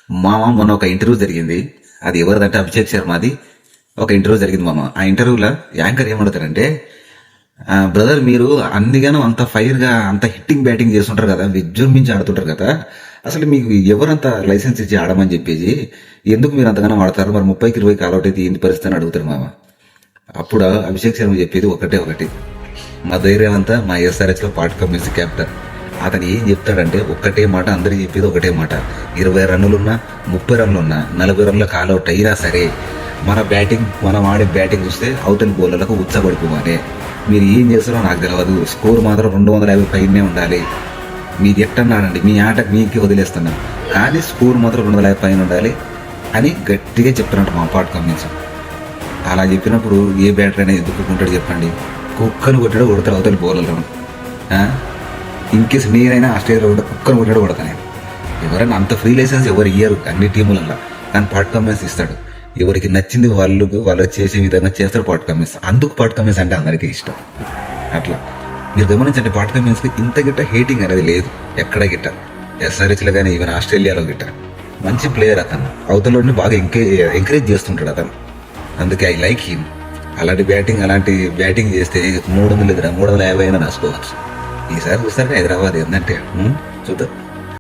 మామ మొన్న ఒక ఇంటర్వ్యూ జరిగింది. అది ఎవరిదంటే అభిషేక్ శర్మది ఒక ఇంటర్వ్యూ జరిగింది మామ. ఆ ఇంటర్వ్యూలో యాంకర్ ఏమడుగుతారంటే, బ్రదర్ మీరు అన్నిగానో అంత ఫైర్ గా అంత హిట్టింగ్ బ్యాటింగ్ చేస్తుంటారు కదా, విజృంభించి ఆడుతుంటారు కదా, అసలు మీకు ఎవరంత లైసెన్స్ ఇచ్చి ఆడమని చెప్పేసి ఎందుకు మీరు అంతగానో ఆడతారు, మరి 30కి 20 కాలౌట్ అయితే ఏంటి పరిస్థితి అని అడుగుతారు మామ. అప్పుడు అభిషేక్ శర్మ చెప్పేది ఒకటి, మా ధైర్యం అంతా మా ఎస్ఆర్హెచ్ లో పార్ట్ కమ్యూనిస్ట్ క్యాప్టెన్. అతను ఏం చెప్తాడంటే ఒకటే మాట, అందరికి చెప్పేది ఒకటే మాట, 20 రన్నులున్నా 30 రన్నులున్నా 40 రన్ల కాలౌట్ అయినా సరే మన బ్యాటింగ్, మనం ఆడే బ్యాటింగ్ చూస్తే అవతలి బౌలర్లకు ఉచ్చబడిపోవాలి. మీరు ఏం చేస్తారో నాకు తెలియదు, స్కోర్ మాత్రం 250 పైనే ఉండాలి. మీరు ఎట్టన్నాడండి, మీ ఆట మీకే వదిలేస్తున్నాం, కానీ స్కోర్ మాత్రం 250 పైన ఉండాలి అని గట్టిగా చెప్తున్నట్టు మా పార్ట్ కమ్యూనిస్ట్. అలా చెప్పినప్పుడు ఏ బ్యాటర్ అయినా ఎదుర్కొంటాడు చెప్పండి? కుక్కను కొడతాడు అవతలి బౌలర్లను. ఇన్కేస్ నేనైనా ఆస్ట్రేలియాలో కూడా కుక్కను కొడతాను. ఎవరైనా అంత ఫ్రీ లైసెన్స్ ఎవరు ఇయ్యరు అన్ని టీములలో, కానీ పార్ట్ కమ్యూనిస్ట్ ఇస్తాడు. ఎవరికి నచ్చింది వాళ్ళు చేసే విధంగా చేస్తాడు పార్ట్ కమ్యూనిస్ట్. అందుకు పార్ట్ కమ్యూనిస్ట్ అంటే అందరికీ ఇష్టం. అట్లా మీరు గమనించండి, పార్ట్ కమ్యూనిస్ట్కి ఇంత గిట్ట హేటింగ్ అనేది లేదు ఎక్కడ గిట్ట. ఎస్ఆర్హెచ్లో కానీ ఈవెన్ ఆస్ట్రేలియాలో గిట్ట మంచి ప్లేయర్ అతను, అవతలని బాగా ఎంకరేజ్ చేస్తుంటాడు అతను. అందుకే ఐ లైక్ హిమ్. అలాంటి బ్యాటింగ్ చేస్తే 300 350 అయినా రాసుకోవచ్చు. ఈసారి చూస్తారు హైదరాబాద్ ఏంటంటే చూద్దాం.